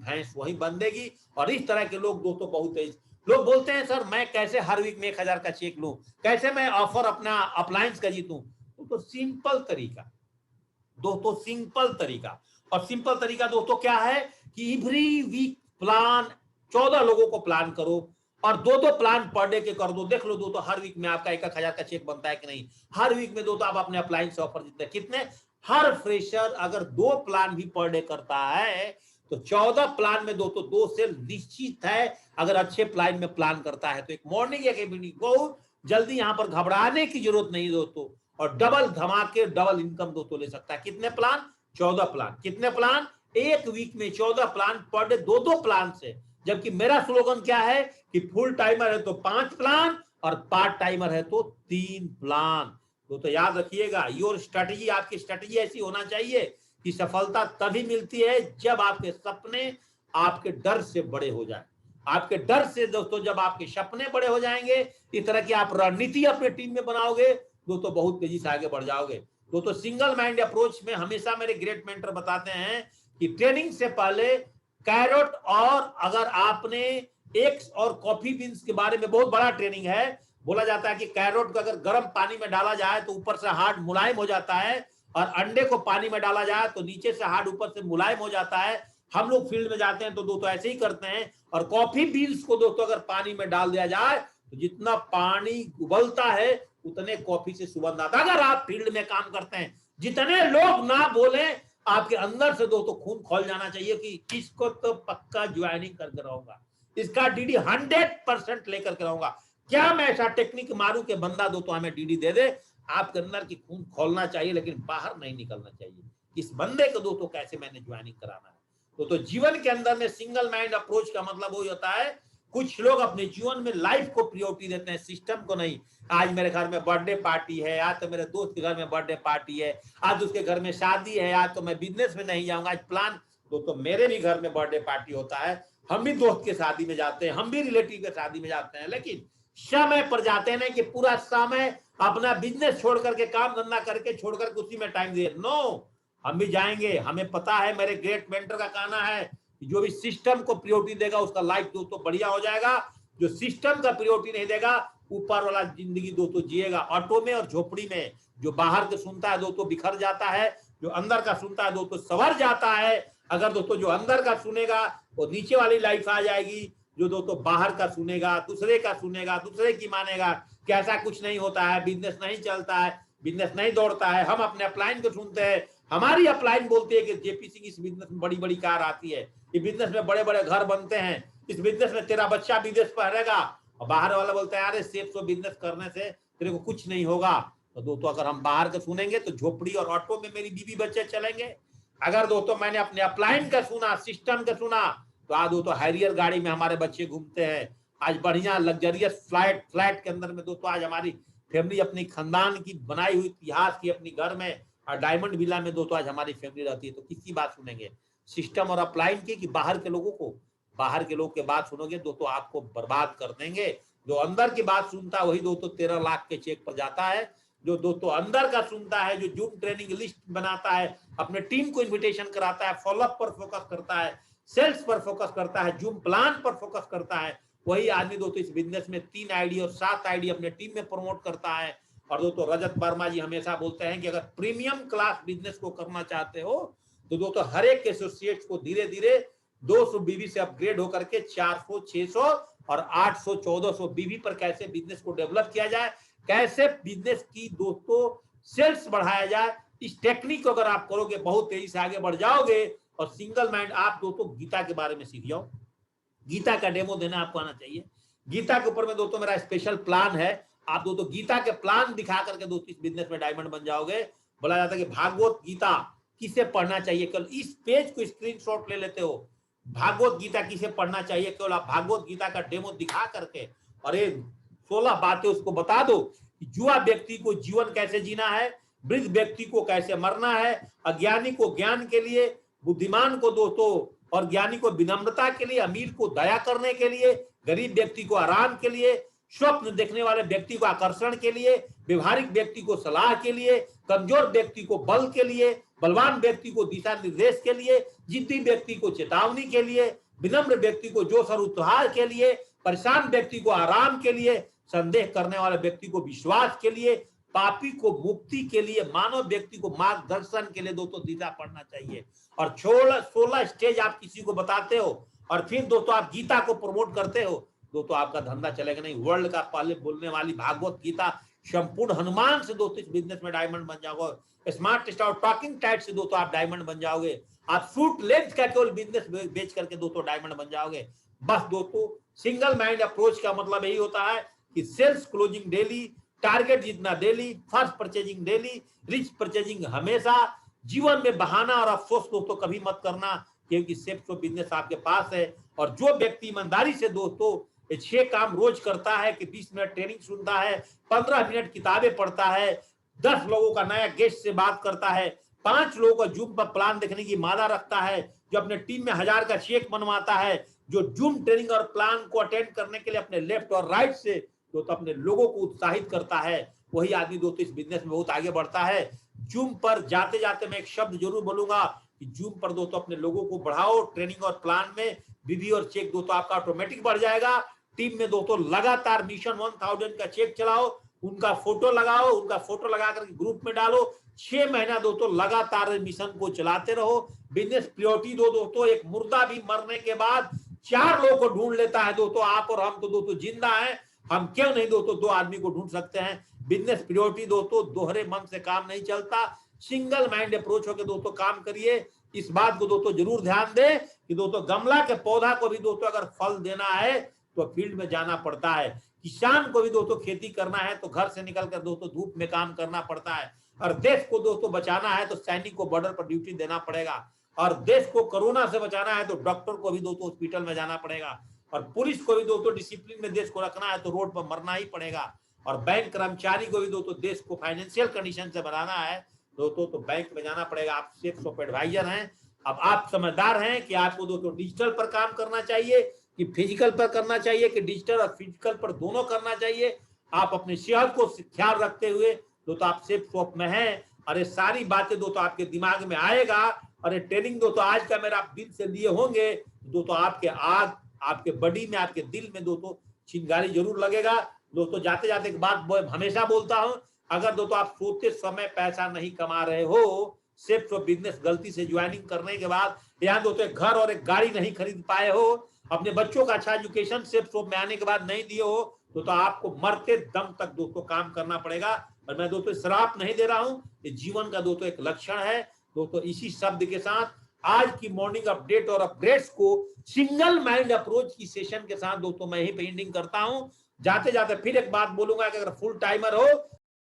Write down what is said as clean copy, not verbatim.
भैंस वही बंधेगी। और इस तरह के लोग दोस्तों बहुत तेज लोग बोलते हैं सर मैं कैसे हर वीक में 1000 का चेक लूं, कैसे मैं ऑफर अपना अप्लायंस का जीतूं। तो सिंपल तरीका दोस्तों, सिंपल तरीका। और सिंपल तरीका दोस्तों क्या है कि एवरी वीक प्लान 14 लोगों को प्लान करो और दो दो प्लान पर डे के कर दो। देख लो दोस्तों हर वीक में आपका 1000 का चेक बनता है कि नहीं। हर वीक में दोस्तों आप अपने अप्लायंस ऑफर जीतते हैं कितने। हर फ्रेशर अगर 2 प्लान भी पर डे करता है तो 14 प्लान में दोस्तों 2 सेल निश्चित है। अगर अच्छे प्लान में प्लान करता है तो एक मॉर्निंग एक इवनिंग, बहुत जल्दी यहां पर घबराने की जरूरत नहीं दोस्तों। और डबल धमाके डबल इनकम दोस्तों ले सकता है। कितने प्लान, 14 प्लान। कितने प्लान, एक वीक में 14 प्लान पर डे, दो दो प्लान से। जबकि मेरा स्लोगन क्या है कि फुल टाइमर है तो 5 प्लान और पार्ट टाइमर है तो 3 प्लान। तो याद रखिएगा योर स्ट्रेटजी, आपकी स्ट्रेटजी ऐसी होना चाहिए कि सफलता तभी मिलती है जब आपके सपने आपके डर से बड़े हो जाए। आपके डर से दोस्तों जब आपके सपने बड़े हो जाएंगे, इस तरह की आप रणनीति अपने टीम में बनाओगे दोस्तों, बहुत तेजी से आगे बढ़ जाओगे। दोस्तों सिंगल माइंड अप्रोच में हमेशा मेरे ग्रेट मेंटर बताते हैं कि ट्रेनिंग से पहले कैरोट, और अगर आपने एग्स और कॉफी बीन्स के बारे में बहुत बड़ा ट्रेनिंग है। बोला जाता है कि कैरोट को अगर गर्म पानी में डाला जाए तो ऊपर से हार्ड मुलायम हो जाता है, और अंडे को पानी में डाला जाए तो नीचे से हार्ड ऊपर से मुलायम हो जाता है। हम लोग फील्ड में जाते हैं तो दोस्तों ऐसे ही करते हैं। और कॉफी बीन्स को दोस्तों अगर पानी में डाल दिया जाए तो जितना पानी उबलता है उतने कॉफी से सुगंध आता है। अगर आप फील्ड में काम करते हैं, जितने लोग ना बोले, आपके अंदर से दोस्तों खून खोल जाना चाहिए कि इसको तो पक्का ज्वाइनिंग करके रहूंगा, इसका डीडी 100% लेकर के रहूंगा। क्या मैं ऐसा टेक्निक मारूं कि बंदा दोस्तों हमें डीडी दे दे। आपके अंदर की खून खोलना चाहिए लेकिन बाहर नहीं निकलना चाहिए। इस बंदे को दोस्तों कैसे मैंने ज्वाइनिंग कराना है। तो जीवन के अंदर में सिंगल माइंड अप्रोच का मतलब वही होता है, कुछ लोग अपने जीवन में लाइफ को प्रायोरिटी देते हैं, सिस्टम को नहीं। आज मेरे घर में बर्थडे पार्टी है, आज तो मेरे दोस्त के घर में बर्थडे पार्टी है, आज उसके घर में शादी है, आज तो मैं बिजनेस में नहीं जाऊंगा, आज प्लान। दोस्तों मेरे भी घर में बर्थडे पार्टी होता है, हम भी दोस्त के शादी में जाते हैं, हम भी रिलेटिव के शादी में जाते हैं, लेकिन समय पर जाते हैं कि पूरा समय अपना बिजनेस छोड़ करके, काम धंधा करके छोड़ करके उसी में टाइम दिए। नो, हम भी जाएंगे। हमें पता है, मेरे ग्रेट मेंटर का कहना है जो भी सिस्टम को प्रायोरिटी देगा उसका लाइफ दोस्तों बढ़िया हो जाएगा। जो सिस्टम का प्रायोरिटी नहीं देगा, ऊपर वाला जिंदगी दोस्तों जिएगा ऑटो में और झोपड़ी में। जो बाहर के सुनता है दोस्तों बिखर जाता है, जो अंदर का सुनता है दोस्तों संवर जाता है। अगर दोस्तों जो अंदर का सुनेगा वो नीचे वाली लाइफ आ जाएगी, जो दोस्तों बाहर का सुनेगा, दूसरे का सुनेगा, दूसरे की मानेगा कि ऐसा कुछ नहीं होता है, बिजनेस नहीं चलता है, बिजनेस नहीं दौड़ता है। हम अपने अपलाइन को सुनते हैं, हमारी अपलाइन बोलती है कि जेपी सिंह इस बिजनेस में बड़ी बड़ी कार आती है, इस बिजनेस में बड़े बड़े घर बनते हैं, इस बिजनेस में तेरा बच्चा विदेश पढ़ेगा। और बाहर वाला बोलता है अरे सेफ सो बिजनेस करने से तेरे को कुछ नहीं होगा। तो दोस्तों अगर हम बाहर के सुनेंगे तो झोपड़ी और ऑटो में मेरी बीवी बच्चे चलेंगे। अगर दोस्तों मैंने अपने अपलाइन का सुना, सिस्टम का सुना, तो आज दोस्तों हैरियर गाड़ी में हमारे बच्चे घूमते हैं। आज बढ़िया लग्जरियस फ्लैट के अंदर में दोस्तों आज हमारी फैमिली अपनी खानदान की बनाई हुई इतिहास की अपनी घर में और डायमंड विला में दोस्तों आज हमारी फैमिली रहती है। तो किसकी बात सुनेंगे, सिस्टम और अपलाइन की कि बाहर के लोगों को? बाहर के लोग के बात सुनोगे दोस्तों आपको बर्बाद कर देंगे। जो अंदर की बात सुनता है वही दोस्तों 13 लाख के चेक पर जाता है। जो दोस्तों अंदर का सुनता है, जो जूम ट्रेनिंग लिस्ट बनाता है, अपने टीम को इन्विटेशन कराता है, फॉलोअप पर फोकस करता है, सेल्स पर फोकस करता है, जूम प्लान पर फोकस करता है, वही आदमी दोस्तों इस बिजनेस में 3 आईडी और 7 आईडी अपने टीम में प्रमोट करता है। और दोस्तों रजत वर्मा जी हमेशा बोलते हैं कि अगर प्रीमियम क्लास बिजनेस को करना चाहते हो तो दोस्तों हर एक एसोसिएट्स को धीरे धीरे 200 बीवी से अपग्रेड होकर के 400, 600 और 800, 1400 बीवी पर कैसे बिजनेस को डेवलप किया जाए, कैसे बिजनेस की दोस्तों सेल्स बढ़ाया जाए, इस टेक्निक को अगर आप करोगे बहुत तेजी से आगे बढ़ जाओगे। और सिंगल माइंड आप दोस्तों गीता के बारे में सीख जाओ, गीता का डेमो देना आपको आना चाहिए। गीता के ऊपर में दोस्तों मेरा स्पेशल प्लान है। आप दोस्तों गीता के प्लान दिखा करके दोस्तों इस बिजनेस में डायमंड बन जाओगे। बोला जाता है कि भागवत गीता किसे पढ़ना चाहिए, केवल इस पेज को स्क्रीनशॉट ले लेते हो, भागवत गीता किसे पढ़ना चाहिए, केवल आप भागवत गीता का डेमो दिखा करके और ये 16 बातें उसको बता दो कि युवा व्यक्ति को जीवन कैसे जीना है, वृद्ध व्यक्ति को कैसे मरना है, अज्ञानी को ज्ञान के लिए, बुद्धिमान को दोस्तों और ज्ञानी को विनम्रता के लिए, अमीर को दया करने के लिए, गरीब व्यक्ति को आराम के लिए, स्वप्न देखने वाले व्यक्ति को आकर्षण के लिए, व्यवहारिक व्यक्ति को सलाह के लिए, कमजोर व्यक्ति को बल के लिए, बलवान व्यक्ति को दिशा निर्देश के लिए, जिद्दी व्यक्ति को चेतावनी के लिए, विनम्र व्यक्ति को जोश और उत्साह के लिए, परेशान व्यक्ति को आराम के लिए, संदेह करने वाले व्यक्ति को विश्वास के लिए, पापी को मुक्ति के लिए, मानव व्यक्ति को मार्गदर्शन के लिए दोस्तों दिशा पढ़ना चाहिए। और 16 स्टेज आप किसी को बताते हो और फिर दोस्तों आप गीता को प्रमोट करते हो, दोस्तों आपका धंधा चलेगा नहीं। वर्ल्ड का पहले बोलने वाली भागवत गीता संपूर्ण हनुमान से दोस्तों इस बिजनेस में डायमंड बन जाओगे। स्मार्ट स्टार टॉकिंग टाइट से दोस्तों आप डायमंड बन जाओगे। आप सूट लेंथ का केवल बिजनेस बेच करके दोस्तों डायमंड बन जाओगे। बस दोस्तों सिंगल माइंड अप्रोच का मतलब यही होता है कि सेल्स क्लोजिंग डेली, टारगेट जितना daily, first purchasing daily, rich purchasing हमेशा। जीवन में बहाना और अफसोस दोस्तों कभी मत करना, क्योंकि सेफ्स ऑफ बिजनेस आपके पास है। और जो व्यक्ति ईमानदारी से दोस्तों 6 काम रोज करता है कि 20 मिनट ट्रेनिंग सुनता है, 15 मिनट किताबें पढ़ता है, 10 लोगों का नया गेस्ट से बात करता है, 5 लोगों का जूम पर प्लान देखने की मादा रखता है, जो अपने टीम में 1000 का चेक बनवाता है, जो जूम ट्रेनिंग और प्लान को अटेंड करने के लिए अपने लेफ्ट और राइट से तो अपने लोगों को उत्साहित करता है, वही आदमी दोस्तों इस बिजनेस में बहुत आगे बढ़ता है। जूम पर जाते जाते मैं एक शब्द जरूर बोलूंगा कि जूम पर दोस्तों अपने लोगों को बढ़ाओ। ट्रेनिंग और प्लान में बीबी और चेक दोस्तों आपका ऑटोमेटिक बढ़ जाएगा। टीम में दोस्तों लगातार मिशन 1000 का चेक चलाओ, उनका फोटो लगाओ, उनका फोटो लगा करके ग्रुप में डालो। 6 महीना दोस्तों लगातार मिशन को चलाते रहो। बिजनेस प्रायोरिटी दो दोस्तों। एक मुर्दा भी मरने के बाद 4 लोगों को ढूंढ लेता है दोस्तों। आप और हम तो दोस्तों जिंदा हैं, हम क्यों नहीं दोस्तों 2 आदमी को ढूंढ सकते हैं। बिजनेस प्रायोरिटी दोस्तों, दोहरे मन से काम नहीं चलता। सिंगल माइंड अप्रोच होकर दोस्तों काम करिए। इस बात को दोस्तों जरूर ध्यान दें कि दोस्तों गमला के पौधा को भी दोस्तों अगर फल देना है तो फील्ड में जाना पड़ता है। किसान को भी दोस्तों खेती करना है तो घर से निकलकर दोस्तों धूप में काम करना पड़ता है। और देश को दोस्तों बचाना है तो सैनिक को बॉर्डर पर ड्यूटी देना पड़ेगा। और देश को कोरोना से बचाना है तो डॉक्टर को भी दोस्तों हॉस्पिटल में जाना पड़ेगा। और पुलिस को भी दोस्तों डिसिप्लिन में देश को रखना है तो रोड पर मरना ही पड़ेगा। और बैंक कर्मचारी को भी दोस्तों देश को फाइनेंशियल कंडीशन से बनाना है दोस्तों तो बैंक में जाना पड़ेगा। आप सेफ्स ऑफ एडवाइजर हैं। अब आप समझदार हैं कि आपको दोस्तों डिजिटल पर काम करना चाहिए कि फिजिकल पर करना चाहिए, कि डिजिटल और फिजिकल पर दोनों करना चाहिए। आप अपनी सेहत को ख्याल रखते हुए दोस्तों आप सेफ शॉप में हैं। अरे सारी बातें दोस्तों आपके दिमाग में आएगा। अरे ट्रेनिंग दोस्तों आज का मेरा आप दिल से लिए होंगे दोस्तों, आपके आग, आपके बॉडी में, आपके दिल में दोस्तों चिंगारी जरूर लगेगा। दोस्तों जाते जाते एक बात हमेशा बोलता हूं, अगर दोस्तों आप सोते समय पैसा नहीं कमा रहे हो, सेफ्स ऑफ बिजनेस गलती से ज्वाइनिंग करने के बाद यहाँ दोस्तों एक घर और एक गाड़ी नहीं खरीद पाए हो, अपने बच्चों का अच्छा एजुकेशन सेफ्स ऑफ में आने के बाद नहीं दिए हो तो आपको मरते दम तक दोस्तों काम करना पड़ेगा। और मैं दोस्तों श्राप नहीं दे रहा हूं, ये जीवन का दोस्तों एक लक्षण है दोस्तों। इसी शब्द के साथ आज की मॉर्निंग अपडेट और अपडेट्स को सिंगल माइंड अप्रोच की सेशन के साथ दोस्तों मैं ही पेंडिंग करता हूं। जाते जाते फिर एक बात बोलूंगा कि अगर फुल टाइमर हो